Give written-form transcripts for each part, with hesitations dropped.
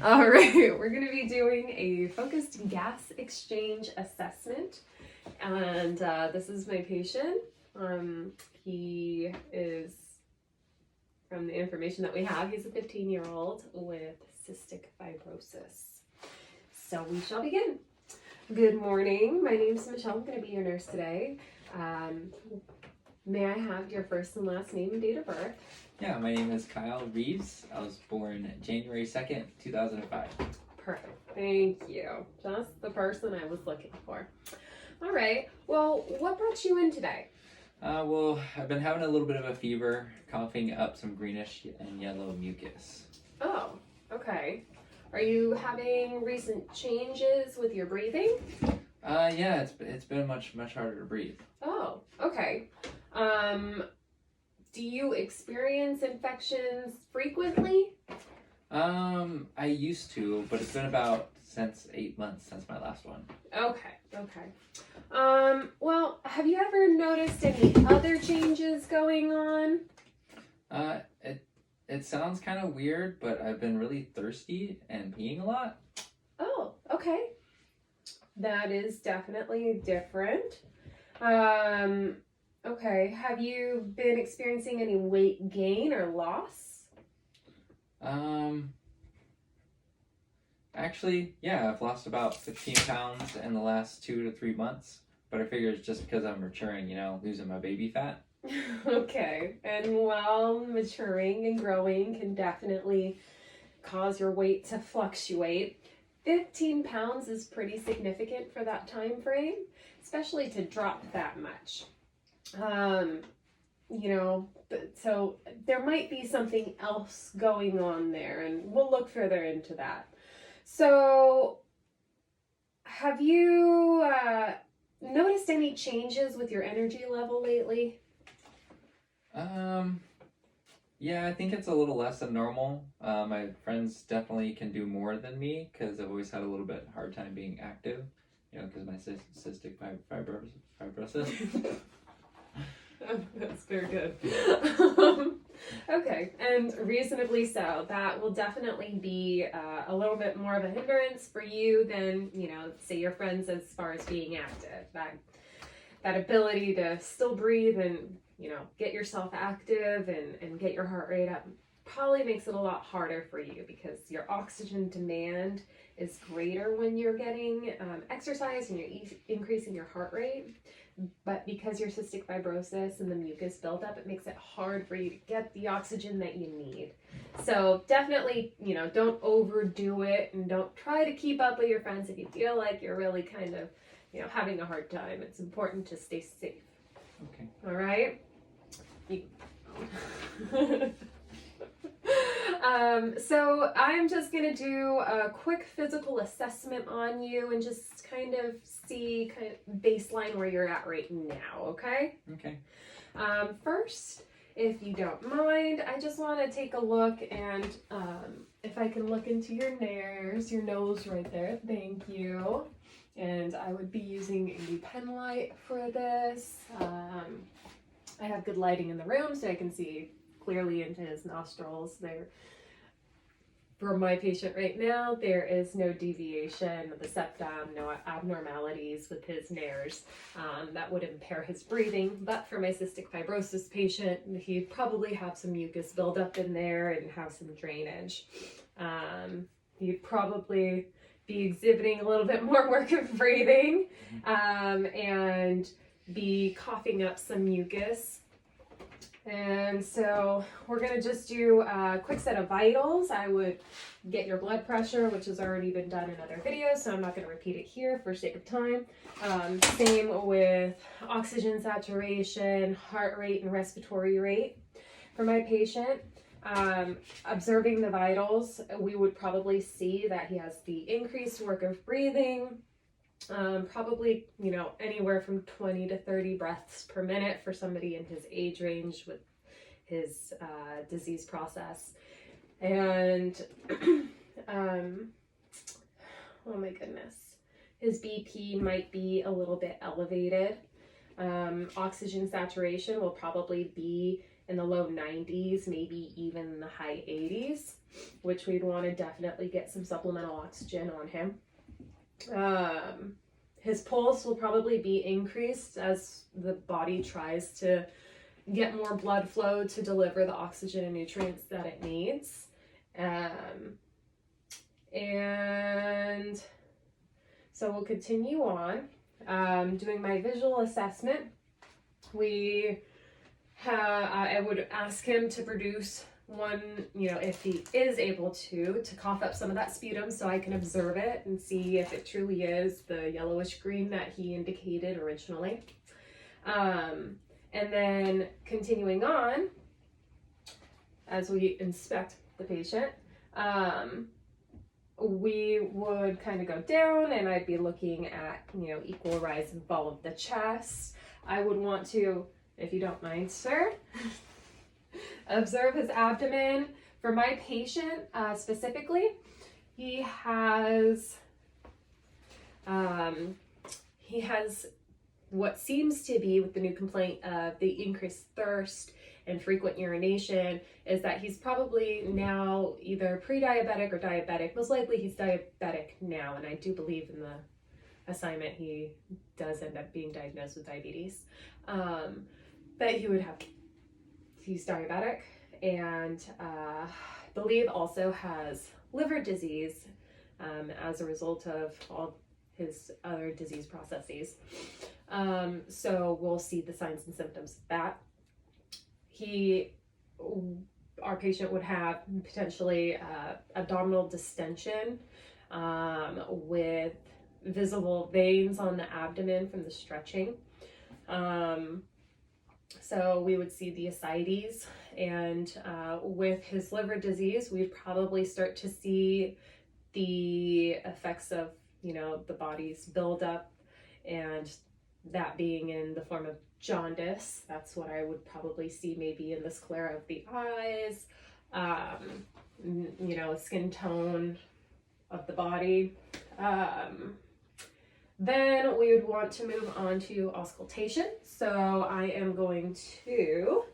All right, we're going to be doing a focused gas exchange assessment. And this is my patient. He is, from the information that we have, he's a 15-year-old with cystic fibrosis. So we shall begin. Good morning. My name is Michelle. I'm going to be your nurse today. May I have your first and last name and date of birth? Yeah, my name is Kyle Reeves. I was born January 2nd, 2005. Perfect. Thank you. Just the person I was looking for. All right. Well, what brought you in today? Well, I've been having a little bit of a fever, coughing up some greenish and yellow mucus. Oh, okay. Are you having recent changes with your breathing? Yeah, it's been much harder to breathe. Oh, okay. Do you experience infections frequently? I used to, but it's been about 8 months since my last one. Okay. Well, have you ever noticed any other changes going on? It sounds kind of weird, but I've been really thirsty and peeing a lot. Oh, okay. That is definitely different. Okay. Have you been experiencing any weight gain or loss? Actually, yeah, I've lost about 15 pounds in the last 2 to 3 months, but I figure it's just because I'm maturing, losing my baby fat. Okay. And while maturing and growing can definitely cause your weight to fluctuate, 15 pounds is pretty significant for that time frame, especially to drop that much. So there might be something else going on there, and we'll look further into that. So, have you noticed any changes with your energy level lately? Yeah, I think it's a little less than normal. My friends definitely can do more than me because I've always had a little bit hard time being active, because my cystic fibrosis. That's very good. Okay, and reasonably so. That will definitely be a little bit more of a hindrance for you than, say your friends as far as being active. That ability to still breathe and, get yourself active and get your heart rate up probably makes it a lot harder for you because your oxygen demand is greater when you're getting exercise and you're increasing your heart rate. But because your cystic fibrosis and the mucus buildup, it makes it hard for you to get the oxygen that you need. So definitely, don't overdo it and don't try to keep up with your friends if you feel like you're really kind of, having a hard time. It's important to stay safe. Okay. All right? So I'm just going to do a quick physical assessment on you and just kind of see baseline where you're at right now, okay? Okay. First, if you don't mind, I just want to take a look and if I can look into your nose right there, thank you. And I would be using a pen light for this. I have good lighting in the room so I can see clearly into his nostrils there. For my patient right now, there is no deviation of the septum, no abnormalities with his nares that would impair his breathing. But for my cystic fibrosis patient, he'd probably have some mucus buildup in there and have some drainage. He'd probably be exhibiting a little bit more work of breathing and be coughing up some mucus. And so we're going to just do a quick set of vitals. I would get your blood pressure, which has already been done in other videos, so I'm not going to repeat it here for sake of time. Same with oxygen saturation, heart rate, and respiratory rate. For my patient, observing the vitals, we would probably see that he has the increased work of breathing, probably, anywhere from 20 to 30 breaths per minute for somebody in his age range with his disease process. And, oh my goodness, his BP might be a little bit elevated. Oxygen saturation will probably be in the low 90s, maybe even the high 80s. which we'd want to definitely get some supplemental oxygen on him. His pulse will probably be increased as the body tries to get more blood flow to deliver the oxygen and nutrients that it needs. And so we'll continue on. Doing my visual assessment, I would ask him to produce one, if he is able to cough up some of that sputum so I can observe it and see if it truly is the yellowish green that he indicated originally. And then continuing on, as we inspect the patient, we would kind of go down and I'd be looking at, equal rise and fall of the chest. I would want to, if you don't mind, sir, observe his abdomen. For my patient specifically, he has what seems to be, with the new complaint of the increased thirst and frequent urination, is that he's probably now either pre-diabetic or diabetic. Most likely he's diabetic now, and I do believe in the assignment he does end up being diagnosed with diabetes. But he's diabetic, and believe also has liver disease as a result of all his other disease processes. So we'll see the signs and symptoms of that. Our patient would have potentially abdominal distension with visible veins on the abdomen from the stretching. So we would see the ascites, and with his liver disease, we'd probably start to see the effects of, the body's buildup, and that being in the form of jaundice. That's what I would probably see, maybe in the sclera of the eyes, skin tone of the body. Then we would want to move on to auscultation. So I am going to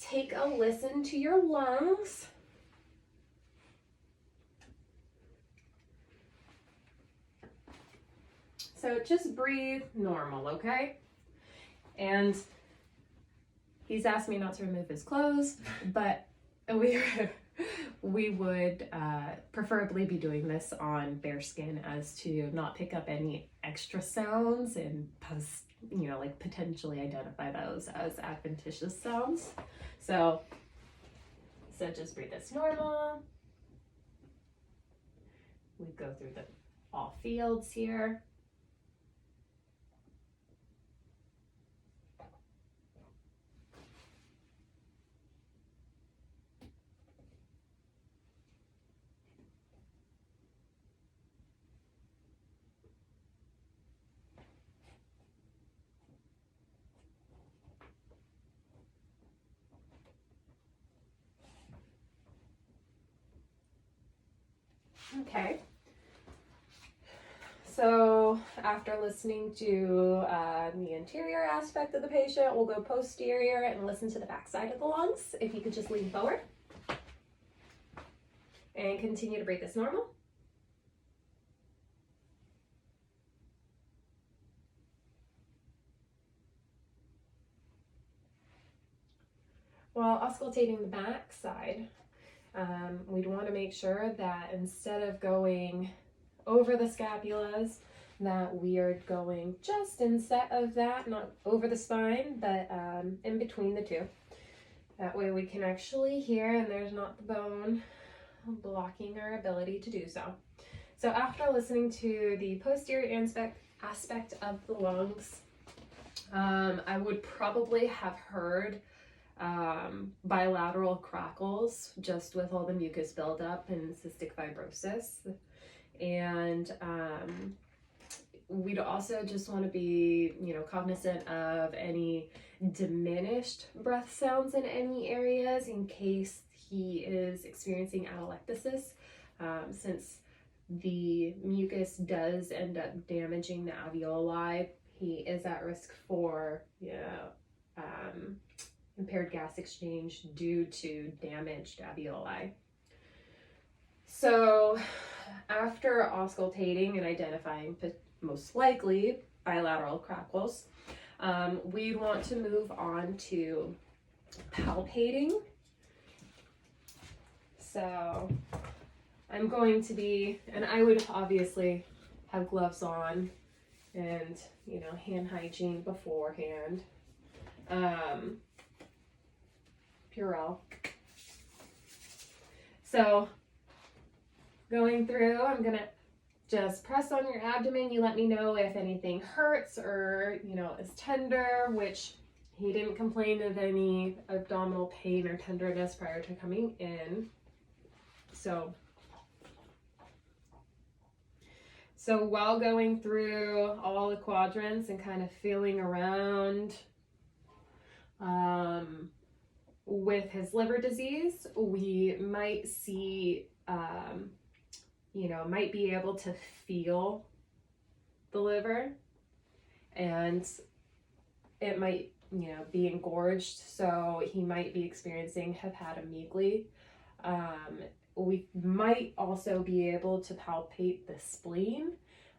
take a listen to your lungs. So just breathe normal, okay? And he's asked me not to remove his clothes, but we would preferably be doing this on bare skin, as to not pick up any extra sounds and potentially identify those as adventitious sounds. So just breathe as normal. We go through all fields here. Okay, so after listening to the anterior aspect of the patient, we'll go posterior and listen to the back side of the lungs. If you could just lean forward and continue to breathe as normal. While auscultating the back side, we'd want to make sure that instead of going over the scapulas, that we are going just instead of that, not over the spine, but in between the two. That way we can actually hear, and there's not the bone blocking our ability to do so. So after listening to the posterior aspect of the lungs, I would probably have heard bilateral crackles, just with all the mucus buildup and cystic fibrosis. And we'd also just want to be, cognizant of any diminished breath sounds in any areas in case he is experiencing atelectasis, since the mucus does end up damaging the alveoli. He is at risk for, impaired gas exchange due to damaged alveoli. So after auscultating and identifying most likely bilateral crackles, we'd want to move on to palpating. So I'm going to be, and I would obviously have gloves on and, you know, hand hygiene beforehand. Purell. So going through, I'm gonna just press on your abdomen. You let me know if anything hurts or, you know, is tender, which he didn't complain of any abdominal pain or tenderness prior to coming in. So while going through all the quadrants and kind of feeling around with his liver disease, we might see, you know, might be able to feel the liver, and it might, you know, be engorged, so he might be experiencing hepatomegaly. We might also be able to palpate the spleen,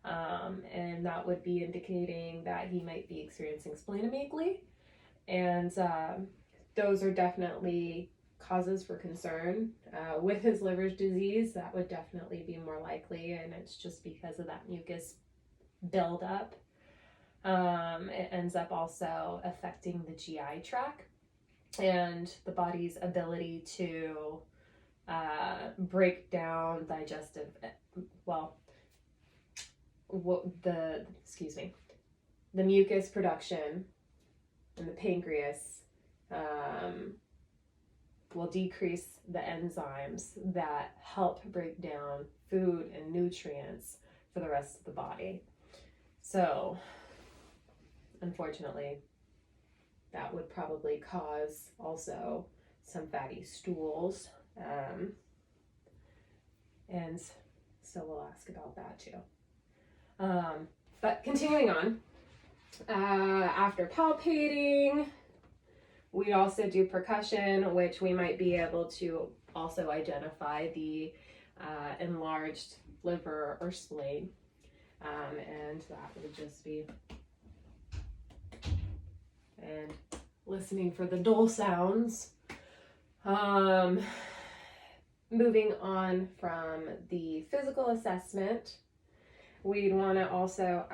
and that would be indicating that he might be experiencing splenomegaly, and those are definitely causes for concern. With his liver disease, that would definitely be more likely, and it's just because of that mucus buildup. It ends up also affecting the GI tract and the body's ability to break down digestive, the mucus production in the pancreas will decrease the enzymes that help break down food and nutrients for the rest of the body. So, unfortunately, that would probably cause also some fatty stools. And so we'll ask about that too. But continuing on, after palpating, we also do percussion, which we might be able to also identify the enlarged liver or spleen. And that would just be, and listening for the dull sounds. Moving on from the physical assessment, we'd want to also,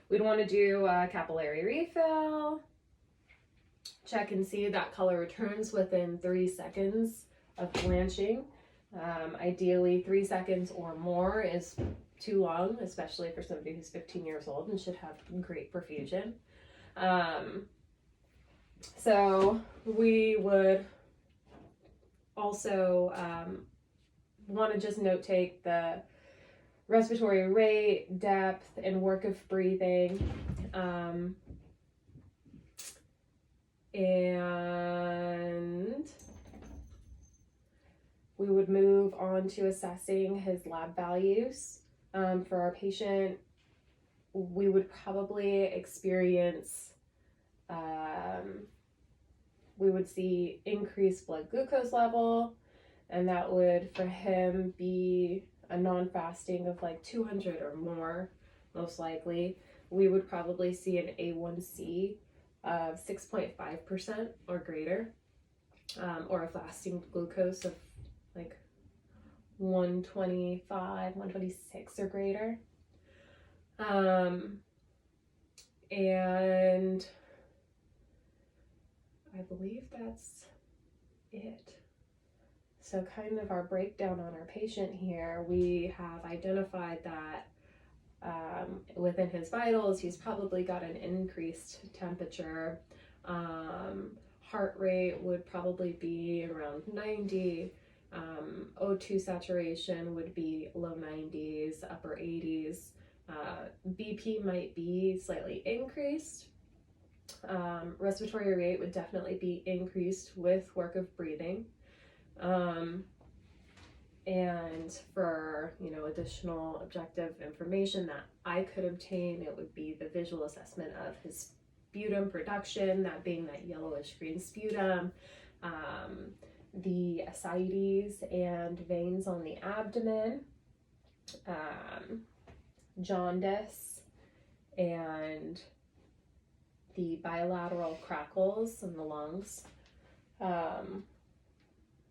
we'd want to do a capillary refill, check and see that color returns within 3 seconds of blanching. Ideally 3 seconds or more is too long, especially for somebody who's 15 years old and should have great perfusion. So we would also want to just note take the respiratory rate, depth, and work of breathing. And we would move on to assessing his lab values. For our patient, we would probably experience, we would see increased blood glucose level, and that would for him be a non-fasting of like 200 or more, most likely. We would probably see an A1C of 6.5% or greater, or a fasting glucose of like 125, 126 or greater. And I believe that's it. So kind of our breakdown on our patient here, we have identified that within his vitals, he's probably got an increased temperature. Heart rate would probably be around 90. O2 saturation would be low 90s, upper 80s. BP might be slightly increased. Respiratory rate would definitely be increased with work of breathing. And for, you know, additional objective information that I could obtain, it would be the visual assessment of his sputum production, that being that yellowish green sputum, the ascites and veins on the abdomen, jaundice, and the bilateral crackles in the lungs.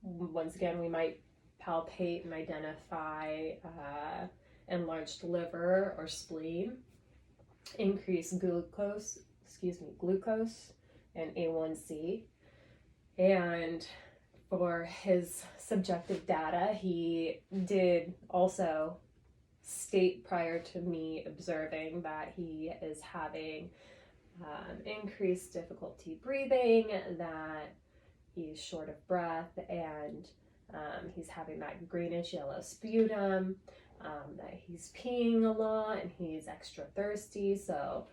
Once again, we might palpate and identify enlarged liver or spleen, increased glucose and A1C. And for his subjective data, he did also state prior to me observing that he is having increased difficulty breathing, that he's short of breath, and he's having that greenish yellow sputum, that he's peeing a lot and he's extra thirsty, so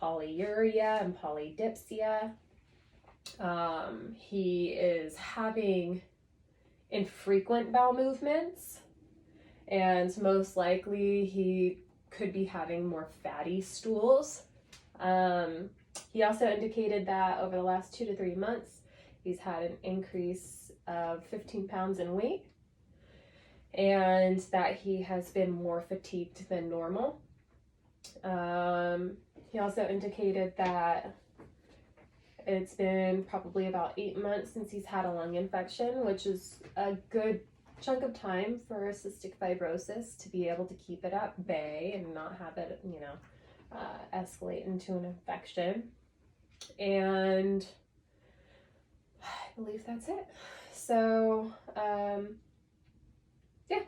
polyuria and polydipsia. He is having infrequent bowel movements, and most likely he could be having more fatty stools. He also indicated that over the last 2 to 3 months, he's had an increase of 15 pounds in weight, and that he has been more fatigued than normal. He also indicated that it's been probably about 8 months since he's had a lung infection, which is a good chunk of time for cystic fibrosis to be able to keep it at bay and not have it, escalate into an infection. And I believe that's it. So, yeah,